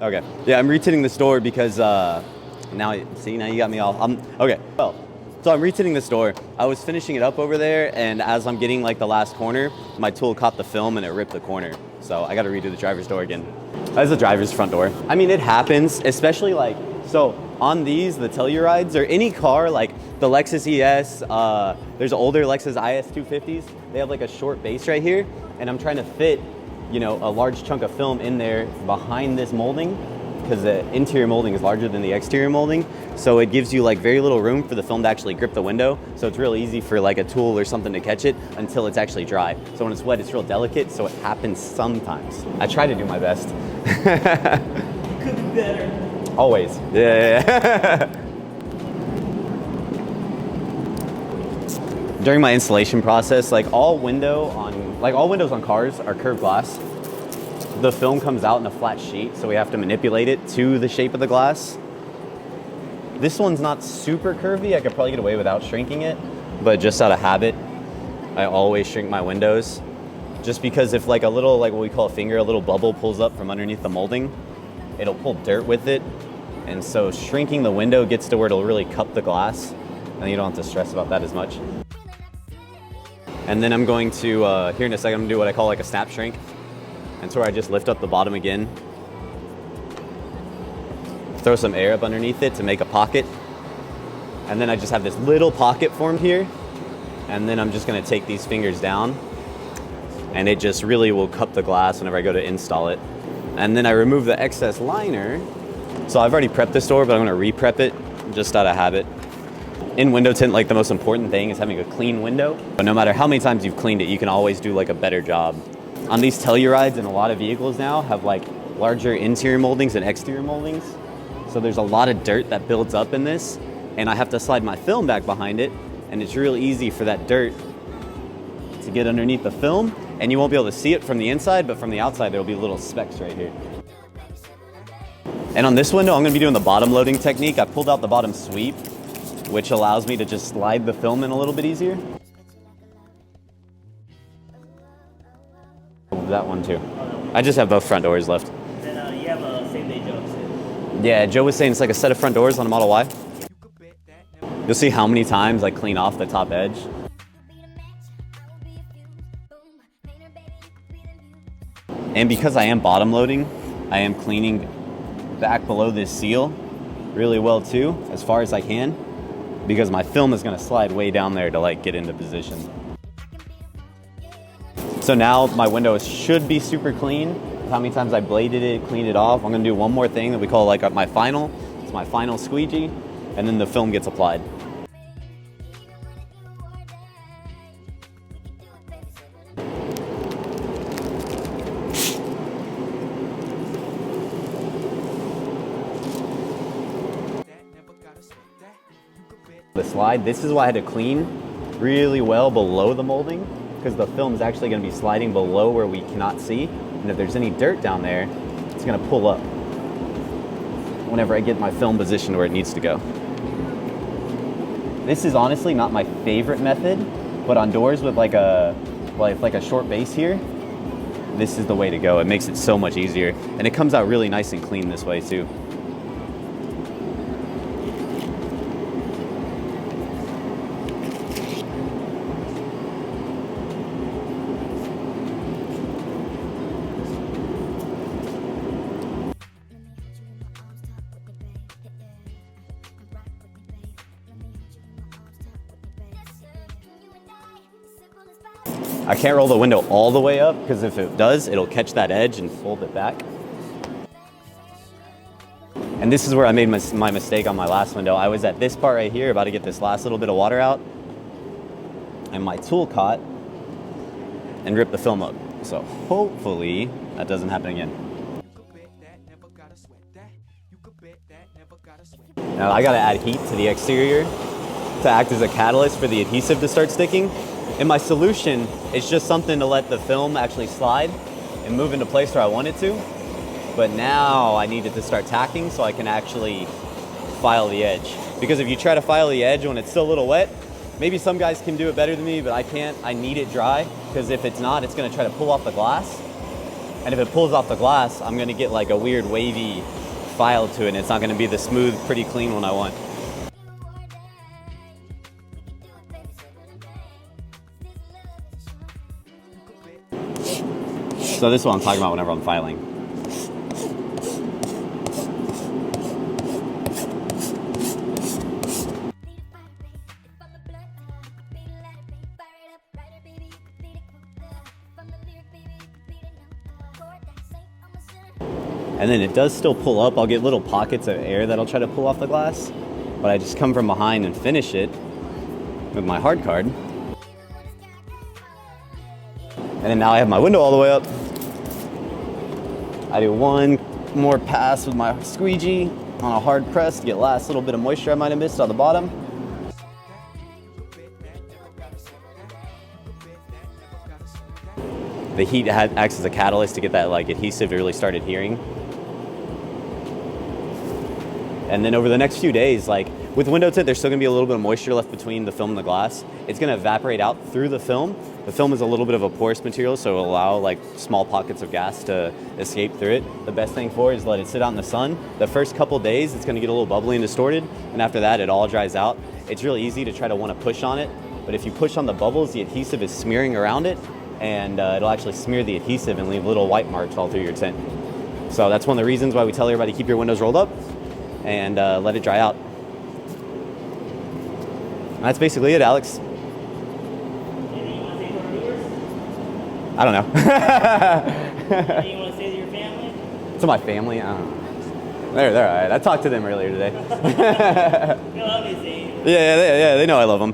Okay. Yeah, I'm retinting this door because now you got me all. Okay. Well, so I'm retinting this door. I was finishing it up over there, and as I'm getting like the last corner, my tool caught the film and it ripped the corner. So I got to redo the driver's door again. That's the driver's front door. I mean, it happens, especially like so on these, the Tellurides or any car like the Lexus ES. There's older Lexus IS 250s. They have like a short base right here, and I'm trying to fit, you know, a large chunk of film in there behind this molding, because the interior molding is larger than the exterior molding. So it gives you like very little room for the film to actually grip the window. So it's real easy for like a tool or something to catch it until it's actually dry. So when it's wet, it's real delicate. So it happens sometimes. I try to do my best. Could be better. Always. Yeah. During my installation process, like all windows on cars are curved glass. The film comes out in a flat sheet, so we have to manipulate it to the shape of the glass. This one's not super curvy. I could probably get away without shrinking it, but just out of habit, I always shrink my windows. Just because if like a little, like what we call a finger, a little bubble pulls up from underneath the molding, it'll pull dirt with it. And so shrinking the window gets to where it'll really cup the glass, and you don't have to stress about that as much. And then I'm going to, here in a second, I'm gonna do what I call like a snap shrink. And so where I just lift up the bottom again, throw some air up underneath it to make a pocket. And then I just have this little pocket formed here. And then I'm just gonna take these fingers down, and it just really will cup the glass whenever I go to install it. And then I remove the excess liner. So I've already prepped this door, but I'm gonna re-prep it just out of habit. In window tint, like the most important thing is having a clean window. But no matter how many times you've cleaned it, you can always do like a better job. On these Tellurides, and a lot of vehicles now have like larger interior moldings and exterior moldings. So there's a lot of dirt that builds up in this, and I have to slide my film back behind it, and it's real easy for that dirt to get underneath the film, and you won't be able to see it from the inside, but from the outside there'll be little specks right here. And on this window, I'm gonna be doing the bottom loading technique. I pulled out the bottom sweep, which allows me to just slide the film in a little bit easier. That one too. I just have both front doors left. Then you have a same day Joe said. Yeah, Joe was saying it's like a set of front doors on a Model Y. You'll see how many times I clean off the top edge. And because I am bottom loading, I am cleaning back below this seal really well too, as far as I can, because my film is gonna slide way down there to like get into position. So now my window should be super clean. How many times I bladed it, cleaned it off. I'm gonna do one more thing that we call like my final. It's my final squeegee, and then the film gets applied. The slide, this is why I had to clean really well below the molding, because the film is actually going to be sliding below where we cannot see, and if there's any dirt down there, it's going to pull up whenever I get my film positioned where it needs to go. This is honestly not my favorite method, but on doors with like a short base here, this is the way to go. It makes it so much easier, and it comes out really nice and clean this way too. I can't roll the window all the way up, because if it does, it'll catch that edge and fold it back. And this is where I made my mistake on my last window. I was at this part right here, about to get this last little bit of water out, and my tool caught and ripped the film up. So hopefully that doesn't happen again. Now I gotta add heat to the exterior to act as a catalyst for the adhesive to start sticking. And my solution is just something to let the film actually slide and move into place where I want it to. But now I need it to start tacking so I can actually file the edge. Because if you try to file the edge when it's still a little wet, maybe some guys can do it better than me, but I can't. I need it dry, because if it's not, it's gonna try to pull off the glass. And if it pulls off the glass, I'm gonna get like a weird wavy file to it, and it's not gonna be the smooth, pretty clean one I want. So this is what I'm talking about whenever I'm filing. And then it does still pull up. I'll get little pockets of air that I'll try to pull off the glass, but I just come from behind and finish it with my hard card. And then now I have my window all the way up. I do one more pass with my squeegee on a hard press to get last little bit of moisture I might have missed on the bottom. The heat acts as a catalyst to get that like adhesive to really start adhering. And then over the next few days, like with window tint, there's still gonna be a little bit of moisture left between the film and the glass. It's gonna evaporate out through the film. The film is a little bit of a porous material, so it'll allow like small pockets of gas to escape through it. The best thing for it is let it sit out in the sun. The first couple days, it's gonna get a little bubbly and distorted, and after that, it all dries out. It's really easy to try to wanna push on it, but if you push on the bubbles, the adhesive is smearing around it, and it'll actually smear the adhesive and leave little white marks all through your tint. So that's one of the reasons why we tell everybody to keep your windows rolled up and let it dry out. And that's basically it, Alex. Anything you want to say to our viewers? I don't know. Anything you want to say to your family? To my family, I don't know. They're all right. I talked to them earlier today. They'll obviously. Yeah, they know I love them.